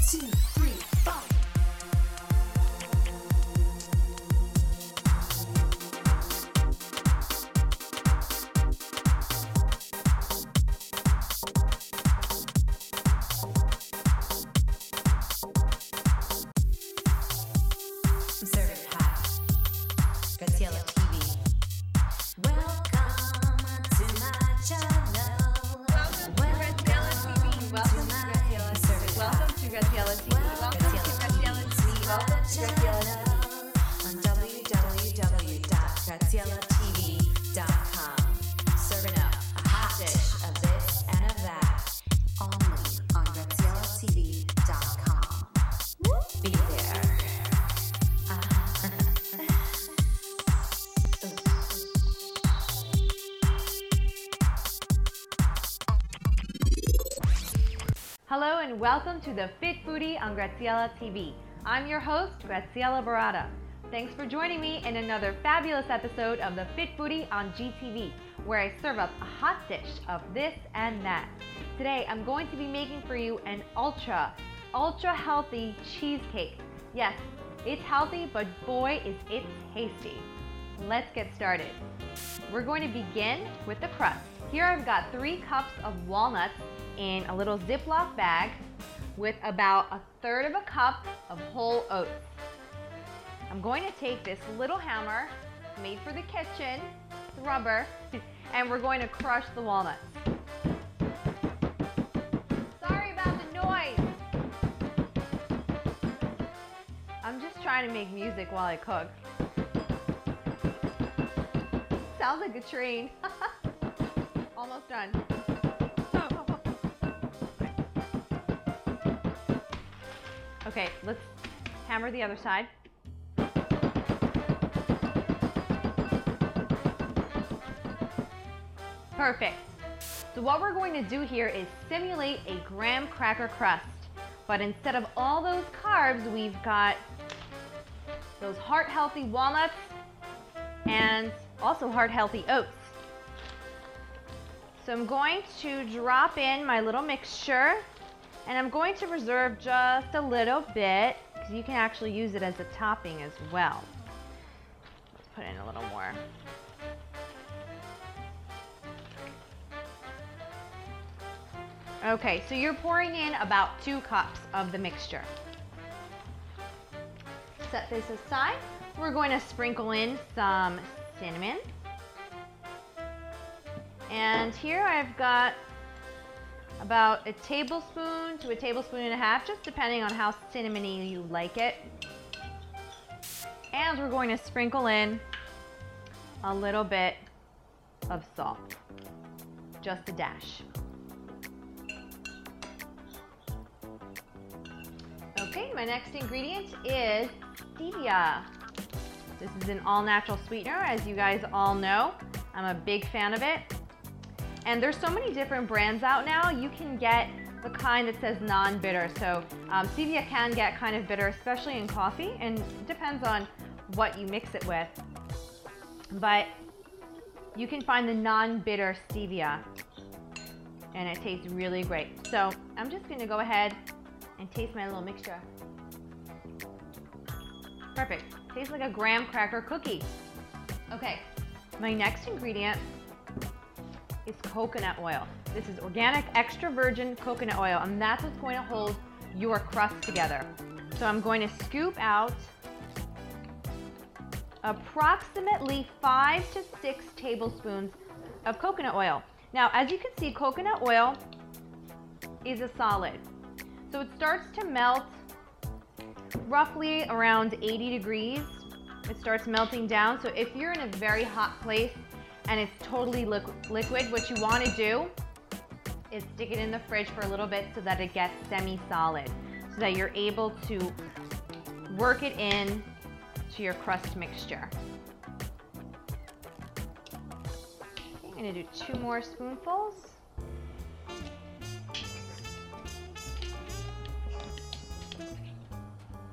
2, 3, 4. I'm serving it hot. Graziella TV. Welcome to my channel. Welcome to Graziella TV. Welcome to Graziella TV. Welcome to Graziella TV. Welcome to Graziella TV. Welcome to Graziella TV. On www.graziellaTV.com. Serving up a hot dish of this and of that. Only on GraziellaTV.com. Be there. Hello and welcome to the Fit Foodie on Graziella TV. I'm your host, Graziella Baratta. Thanks for joining me in another fabulous episode of the Fit Foodie on GTV, where I serve up a hot dish of this and that. Today, I'm going to be making for you an ultra healthy cheesecake. Yes, it's healthy, but boy, is it tasty. Let's get started. We're going to begin with the crust. Here I've got 3 cups of walnuts in a little Ziploc bag with about 1/3 of a cup of whole oats. I'm going to take this little hammer made for the kitchen, it's rubber, and we're going to crush the walnuts. Sorry about the noise. I'm just trying to make music while I cook. Sounds like a train. Almost done. Okay, let's hammer the other side. Perfect. So what we're going to do here is simulate a graham cracker crust. But instead of all those carbs, we've got those heart-healthy walnuts and also heart-healthy oats. So I'm going to drop in my little mixture, and I'm going to reserve just a little bit because you can actually use it as a topping as well. Let's put in a little more. Okay, so you're pouring in about 2 cups of the mixture. Set this aside. We're going to sprinkle in some cinnamon. And here I've got about a tablespoon to a tablespoon and a half, just depending on how cinnamony you like it. And we're going to sprinkle in a little bit of salt, just a dash. Okay, my next ingredient is stevia. This is an all-natural sweetener, as you guys all know. I'm a big fan of it. And there's so many different brands out now. You can get the kind that says non-bitter. So stevia can get kind of bitter, especially in coffee, and it depends on what you mix it with. But you can find the non-bitter stevia, and it tastes really great. So I'm just gonna go ahead and taste my little mixture. Perfect. Tastes like a graham cracker cookie. Okay, my next ingredient is coconut oil. This is organic extra virgin coconut oil, and that's what's going to hold your crust together. So I'm going to scoop out approximately 5 to 6 tablespoons of coconut oil. Now, as you can see, coconut oil is a solid. So it starts to melt roughly around 80 degrees. It starts melting down. So if you're in a very hot place and it's totally liquid, what you want to do is stick it in the fridge for a little bit so that it gets semi-solid, so that you're able to work it in to your crust mixture. Okay, I'm going to do 2 more spoonfuls.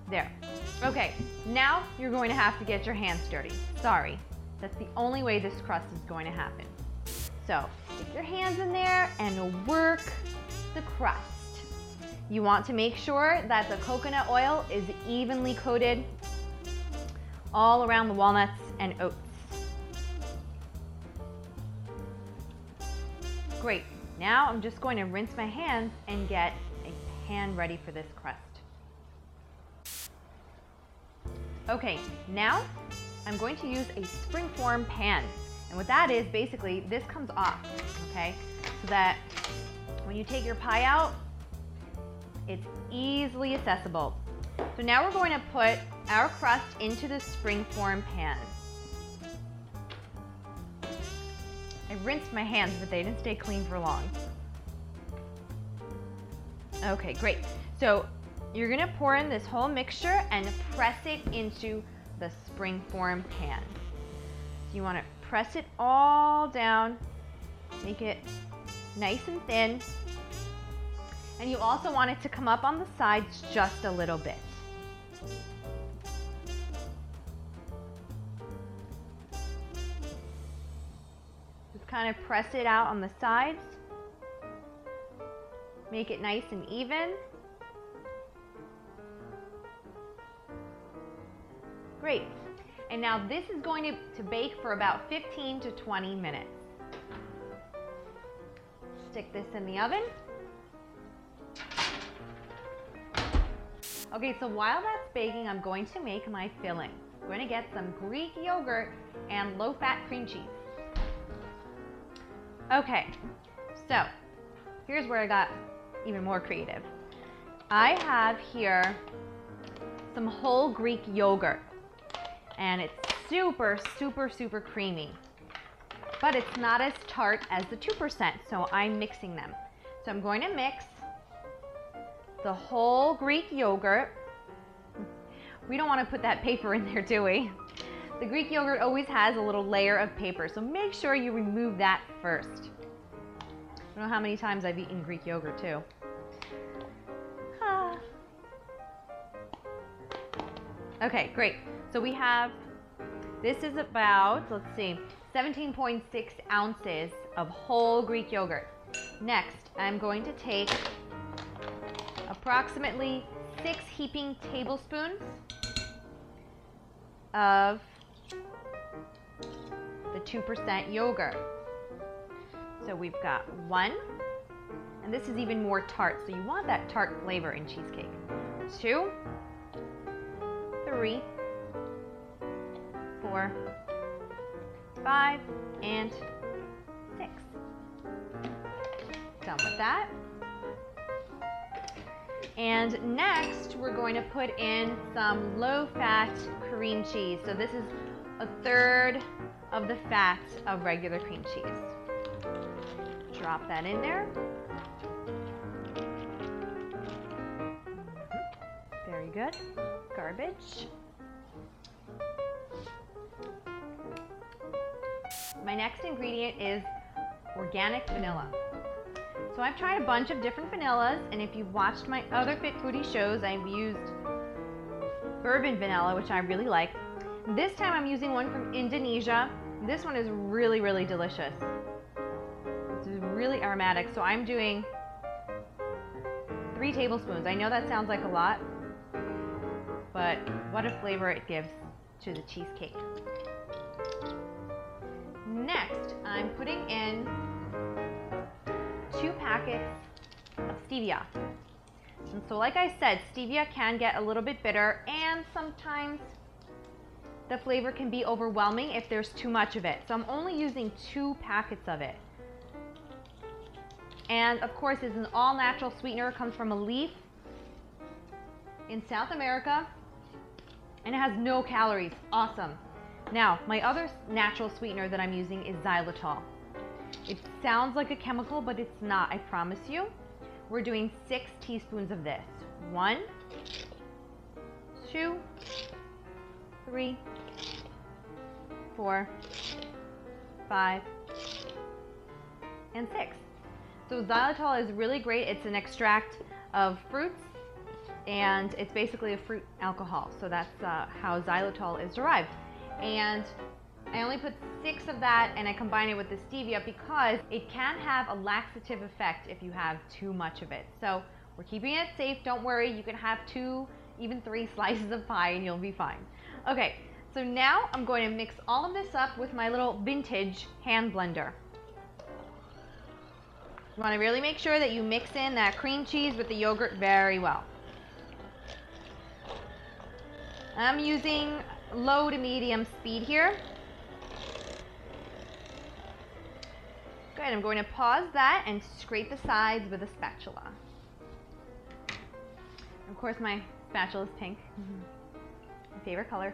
There. Okay, now you're going to have to get your hands dirty. Sorry, that's the only way this crust is going to happen. So, stick your hands in there and work the crust. You want to make sure that the coconut oil is evenly coated all around the walnuts and oats. Great. Now I'm just going to rinse my hands and get a pan ready for this crust. Okay, now I'm going to use a springform pan. And what that is, basically, this comes off, okay? So that when you take your pie out, it's easily accessible. So now we're going to put our crust into the springform pan. I rinsed my hands, but they didn't stay clean for long. Okay, great. So you're gonna pour in this whole mixture and press it into the springform pan. So you wanna press it all down, make it nice and thin. And you also want it to come up on the sides just a little bit. Just kind of press it out on the sides. Make it nice and even. Great. And now this is going to bake for about 15 to 20 minutes. Stick this in the oven. Okay, so while that's baking, I'm going to make my filling. I'm going to get some Greek yogurt and low-fat cream cheese. Okay, so here's where I got even more creative. I have here some whole Greek yogurt, and it's super, super, super creamy, but it's not as tart as the 2%, so I'm mixing them. So I'm going to mix the whole Greek yogurt. We don't want to put that paper in there, do we? The Greek yogurt always has a little layer of paper, so make sure you remove that first. I don't know how many times I've eaten Greek yogurt too. Okay, great. So we have, this is about, let's see, 17.6 ounces of whole Greek yogurt. Next, I'm going to take approximately 6 heaping tablespoons of the 2% yogurt. So we've got 1, and this is even more tart, so you want that tart flavor in cheesecake. 2, 3, 4, 5, and 6. Done with that. And next, we're going to put in some low-fat cream cheese. So this is 1/3 of the fat of regular cream cheese. Drop that in there. Very good. Garbage. My next ingredient is organic vanilla. So I've tried a bunch of different vanillas, and if you've watched my other Fit Foodie shows, I've used bourbon vanilla, which I really like. This time I'm using one from Indonesia. This one is really, really delicious. It's really aromatic, so I'm doing 3 tablespoons. I know that sounds like a lot, but what a flavor it gives to the cheesecake. Next, I'm putting in 2 packets of stevia. And so like I said, stevia can get a little bit bitter, and sometimes the flavor can be overwhelming if there's too much of it. So I'm only using 2 packets of it. And of course, it's an all-natural sweetener. It comes from a leaf in South America, and it has no calories. Awesome. Now, my other natural sweetener that I'm using is xylitol. It sounds like a chemical, but it's not, I promise you. We're doing 6 teaspoons of this. 1, 2, 3, 4, 5, and 6. So xylitol is really great. It's an extract of fruits, and it's basically a fruit alcohol. So that's how xylitol is derived. And I only put 6 of that, and I combine it with the stevia because it can have a laxative effect if you have too much of it. So We're keeping it safe, don't worry. You can have 2, even 3 slices of pie and you'll be fine. Okay, so now I'm going to mix all of this up with my little vintage hand blender. You want to really make sure that you mix in that cream cheese with the yogurt very well. I'm using low to medium speed here. Good, I'm going to pause that and scrape the sides with a spatula. Of course, my spatula is pink, my favorite color.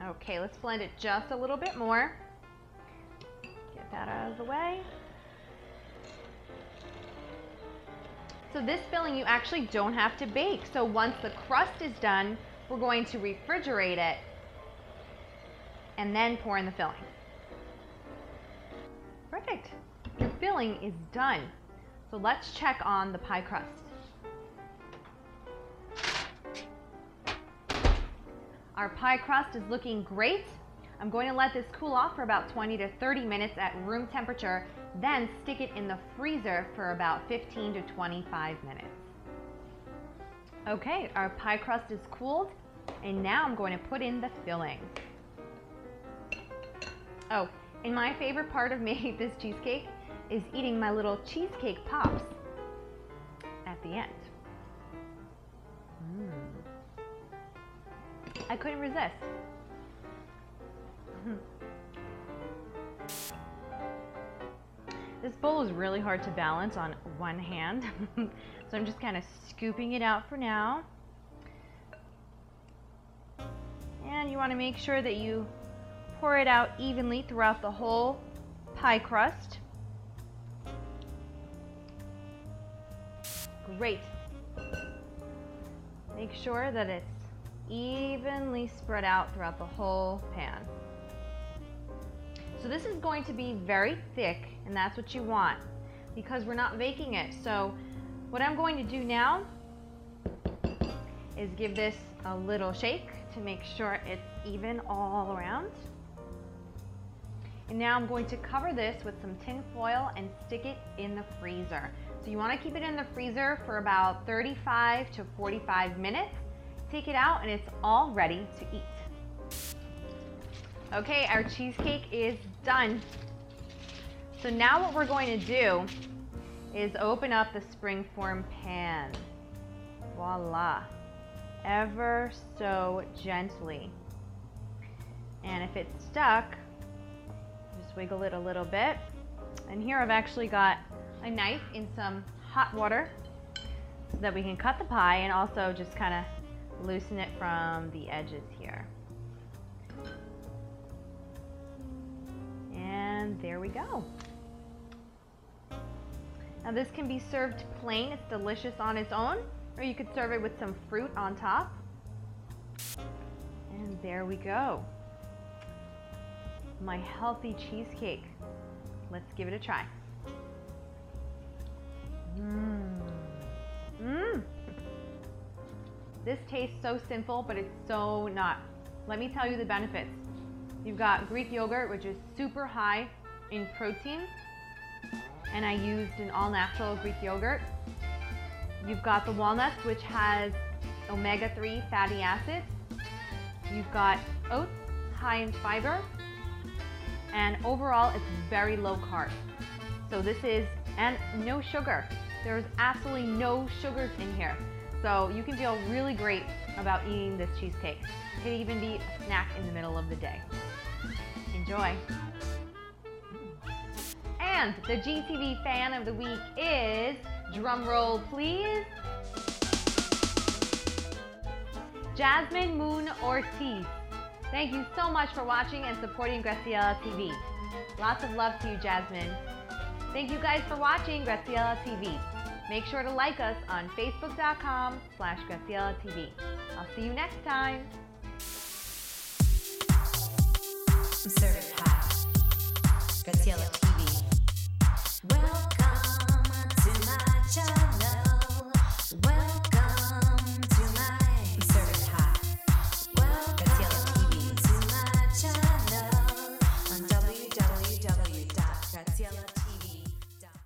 Okay, let's blend it just a little bit more. Get that out of the way. So this filling you actually don't have to bake. So once the crust is done, we're going to refrigerate it and then pour in the filling. Perfect. Your filling is done. So let's check on the pie crust. Our pie crust is looking great. I'm going to let this cool off for about 20 to 30 minutes at room temperature, then stick it in the freezer for about 15 to 25 minutes. Okay, our pie crust is cooled, and now I'm going to put in the filling. Oh, and my favorite part of making this cheesecake is eating my little cheesecake pops at the end. I couldn't resist. This bowl is really hard to balance on one hand, so I'm just kind of scooping it out for now. And you want to make sure that you pour it out evenly throughout the whole pie crust. Great. Make sure that it's evenly spread out throughout the whole pan. So this is going to be very thick, and that's what you want because we're not baking it. So what I'm going to do now is give this a little shake to make sure it's even all around. And now I'm going to cover this with some tin foil and stick it in the freezer. So you want to keep it in the freezer for about 35 to 45 minutes. Take it out and it's all ready to eat. Okay, our cheesecake is done. So now what we're going to do is open up the springform pan. Voila. Ever so gently. And if it's stuck, just wiggle it a little bit. And here I've actually got a knife in some hot water so that we can cut the pie and also just kind of loosen it from the edges here. And there we go. Now this can be served plain, it's delicious on its own, or you could serve it with some fruit on top. And there we go. My healthy cheesecake. Let's give it a try. This tastes so simple, but it's so not. Let me tell you the benefits. You've got Greek yogurt, which is super high in protein, and I used an all-natural Greek yogurt. You've got the walnuts, which has omega-3 fatty acids. You've got oats, high in fiber, and overall it's very low carb. So this is, and no sugar. There's absolutely no sugars in here. So you can feel really great about eating this cheesecake. It could even be a snack in the middle of the day. Enjoy. And the GTV fan of the week is, drum roll please, Jasmine Moon Ortiz. Thank you so much for watching and supporting Graziella TV. Lots of love to you, Jasmine. Thank you guys for watching Graziella TV. Make sure to like us on facebook.com/Graziella TV. I'll see you next time. I'm serving hot. Graziella TV.